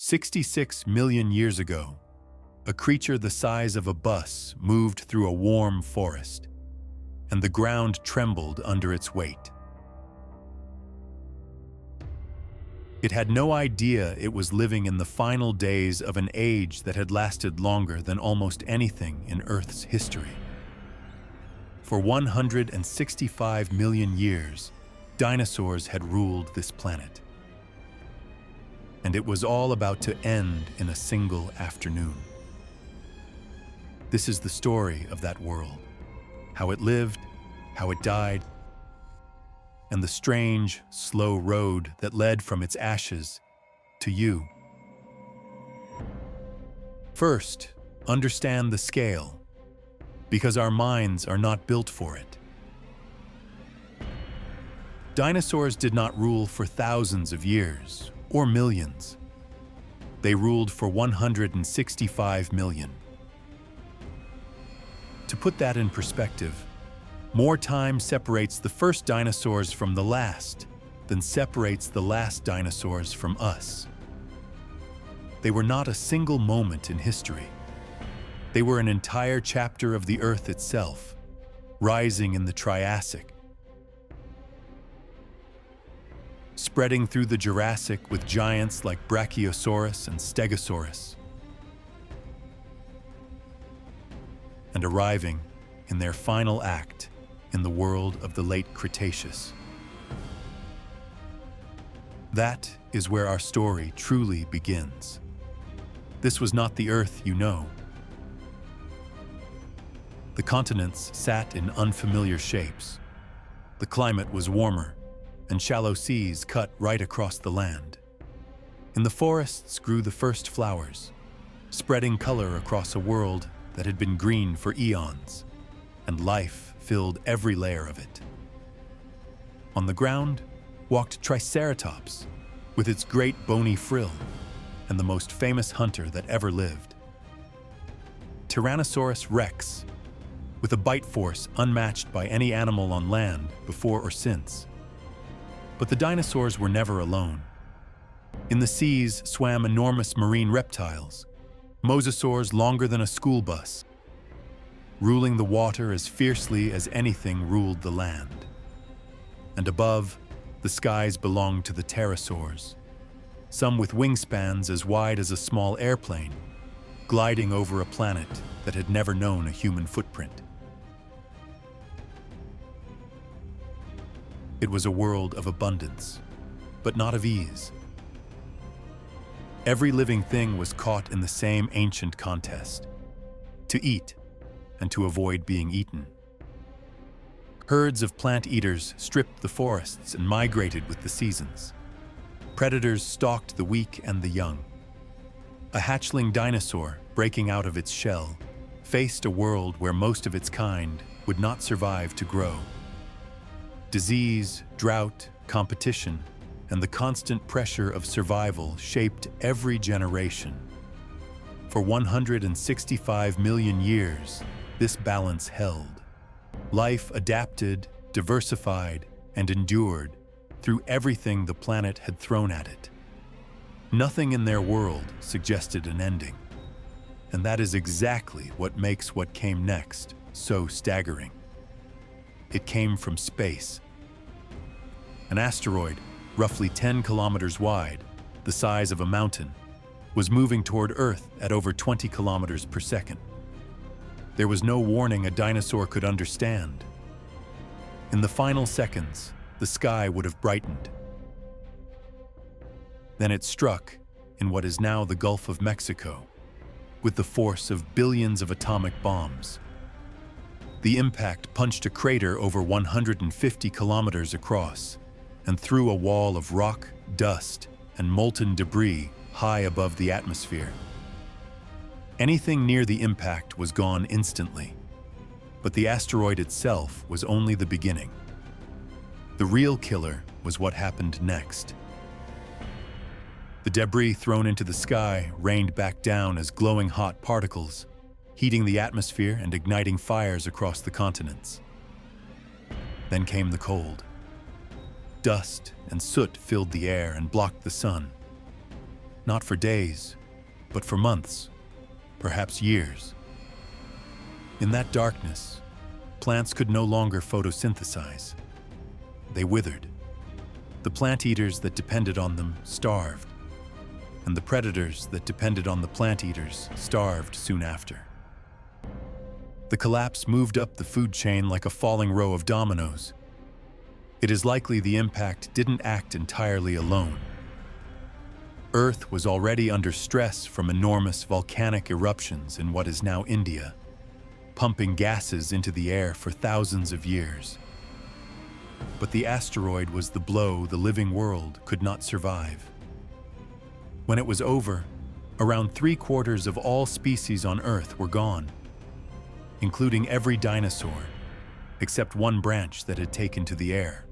66 million years ago, a creature the size of a bus moved through a warm forest, and the ground trembled under its weight. It had no idea it was living in the final days of an age that had lasted longer than almost anything in Earth's history. For 165 million years, dinosaurs had ruled this planet. And it was all about to end in a single afternoon. This is the story of that world, how it lived, how it died, and the strange, slow road that led from its ashes to you. First, understand the scale, because our minds are not built for it. Dinosaurs did not rule for thousands of years, or millions. They ruled for 165 million. To put that in perspective, more time separates the first dinosaurs from the last than separates the last dinosaurs from us. They were not a single moment in history. They were an entire chapter of the Earth itself, rising in the Triassic, spreading through the Jurassic with giants like Brachiosaurus and Stegosaurus, and arriving in their final act in the world of the late Cretaceous. That is where our story truly begins. This was not the Earth you know. The continents sat in unfamiliar shapes. The climate was warmer, and shallow seas cut right across the land. In the forests grew the first flowers, spreading color across a world that had been green for eons, and life filled every layer of it. On the ground walked Triceratops, with its great bony frill, and the most famous hunter that ever lived. Tyrannosaurus rex, with a bite force unmatched by any animal on land before or since. But the dinosaurs were never alone. In the seas swam enormous marine reptiles, mosasaurs longer than a school bus, ruling the water as fiercely as anything ruled the land. And above, the skies belonged to the pterosaurs, some with wingspans as wide as a small airplane, gliding over a planet that had never known a human footprint. It was a world of abundance, but not of ease. Every living thing was caught in the same ancient contest: to eat and to avoid being eaten. Herds of plant eaters stripped the forests and migrated with the seasons. Predators stalked the weak and the young. A hatchling dinosaur, breaking out of its shell, faced a world where most of its kind would not survive to grow. Disease, drought, competition, and the constant pressure of survival shaped every generation. For 165 million years, this balance held. Life adapted, diversified, and endured through everything the planet had thrown at it. Nothing in their world suggested an ending. And that is exactly what makes what came next so staggering. It came from space. An asteroid, roughly 10 kilometers wide, the size of a mountain, was moving toward Earth at over 20 kilometers per second. There was no warning a dinosaur could understand. In the final seconds, the sky would have brightened. Then it struck in what is now the Gulf of Mexico, with the force of billions of atomic bombs. The impact punched a crater over 150 kilometers across and threw a wall of rock, dust, and molten debris high above the atmosphere. Anything near the impact was gone instantly, but the asteroid itself was only the beginning. The real killer was what happened next. The debris thrown into the sky rained back down as glowing hot particles, heating the atmosphere and igniting fires across the continents. Then came the cold. Dust and soot filled the air and blocked the sun. not for days, but for months, perhaps years. In that darkness, plants could no longer photosynthesize. They withered. The plant eaters that depended on them starved, and the predators that depended on the plant eaters starved soon after. The collapse moved up the food chain like a falling row of dominoes. It is likely the impact didn't act entirely alone. Earth was already under stress from enormous volcanic eruptions in what is now India, pumping gases into the air for thousands of years. But the asteroid was the blow the living world could not survive. When it was over, around 3/4 of all species on Earth were gone, including every dinosaur, except one branch that had taken to the air.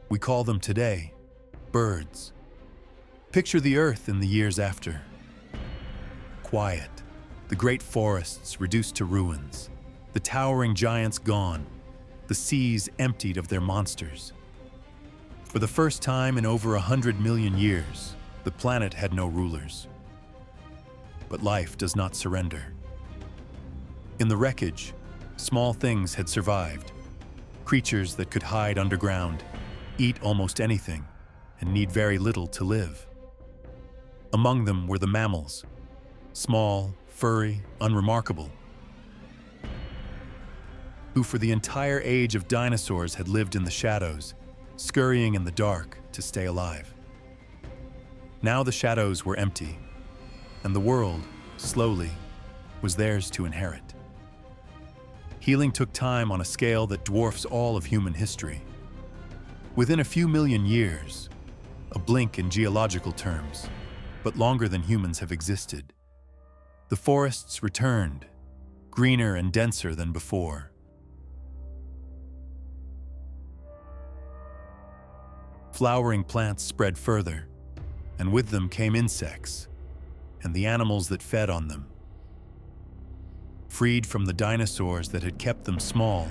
We call them today birds. Picture the Earth in the years after. Quiet, the great forests reduced to ruins, the towering giants gone, the seas emptied of their monsters. For the first time in over 100 million years, the planet had no rulers. But life does not surrender. In the wreckage, small things had survived, creatures that could hide underground, eat almost anything, and need very little to live. Among them were the mammals, small, furry, unremarkable, who for the entire age of dinosaurs had lived in the shadows, scurrying in the dark to stay alive. Now the shadows were empty, and the world, slowly, was theirs to inherit. Healing took time on a scale that dwarfs all of human history. Within a few million years, a blink in geological terms, but longer than humans have existed, the forests returned, greener and denser than before. Flowering plants spread further, and with them came insects and the animals that fed on them. Freed from the dinosaurs that had kept them small,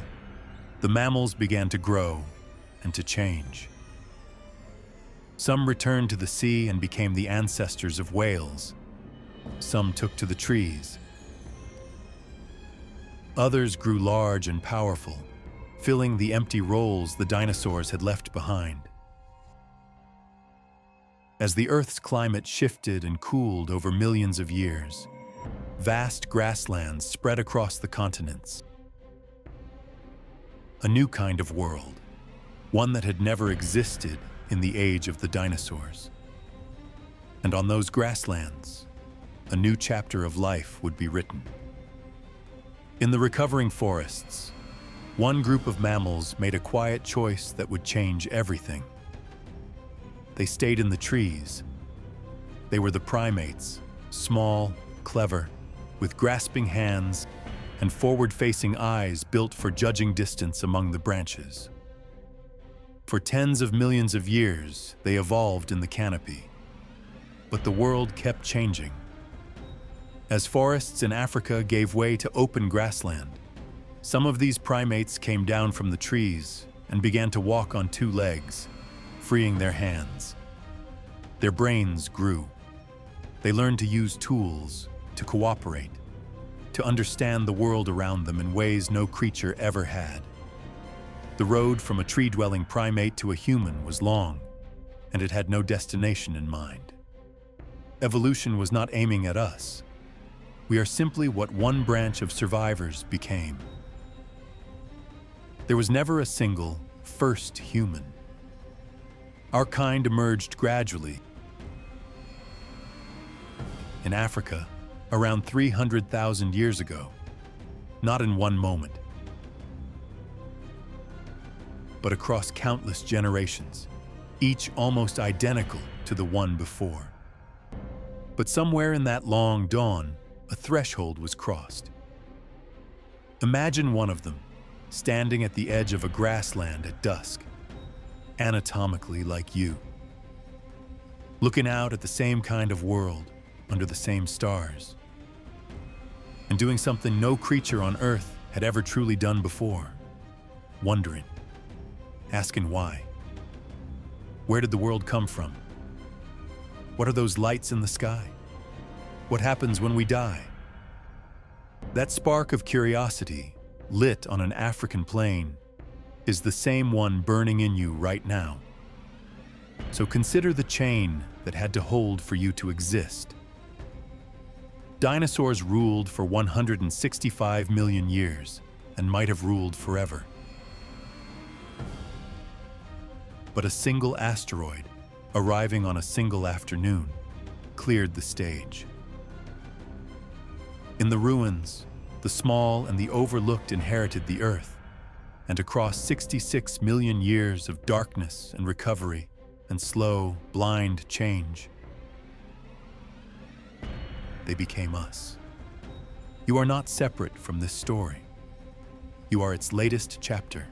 the mammals began to grow and to change. Some returned to the sea and became the ancestors of whales. Some took to the trees. Others grew large and powerful, filling the empty roles the dinosaurs had left behind. As the Earth's climate shifted and cooled over millions of years, vast grasslands spread across the continents. A new kind of world, one that had never existed in the age of the dinosaurs. And on those grasslands, a new chapter of life would be written. In the recovering forests, one group of mammals made a quiet choice that would change everything. They stayed in the trees. They were the primates, small, clever, with grasping hands and forward-facing eyes built for judging distance among the branches. For tens of millions of years, they evolved in the canopy. But the world kept changing. As forests in Africa gave way to open grassland, some of these primates came down from the trees and began to walk on two legs, freeing their hands. Their brains grew. They learned to use tools, to cooperate, to understand the world around them in ways no creature ever had. The road from a tree-dwelling primate to a human was long, and it had no destination in mind. Evolution was not aiming at us. We are simply what one branch of survivors became. There was never a single first human. Our kind emerged gradually. In Africa, around 300,000 years ago, not in one moment, but across countless generations, each almost identical to the one before. But somewhere in that long dawn, a threshold was crossed. Imagine one of them, standing at the edge of a grassland at dusk, anatomically like you, looking out at the same kind of world under the same stars, and doing something no creature on Earth had ever truly done before, wondering, asking why. Where did the world come from? What are those lights in the sky? What happens when we die? That spark of curiosity, lit on an African plain, is the same one burning in you right now. So consider the chain that had to hold for you to exist. Dinosaurs ruled for 165 million years and might have ruled forever. But a single asteroid, arriving on a single afternoon, cleared the stage. In the ruins, the small and the overlooked inherited the Earth, and across 66 million years of darkness and recovery and slow, blind change, they became us. You are not separate from this story. You are its latest chapter,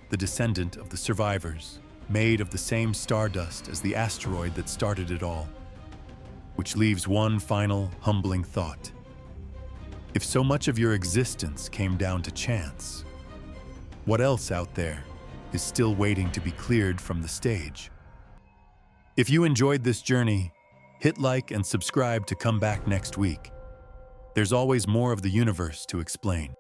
the descendant of the survivors, made of the same stardust as the asteroid that started it all, which leaves one final, humbling thought. If so much of your existence came down to chance, what else out there is still waiting to be cleared from the stage? If you enjoyed this journey, hit like and subscribe to come back next week. There's always more of the universe to explain.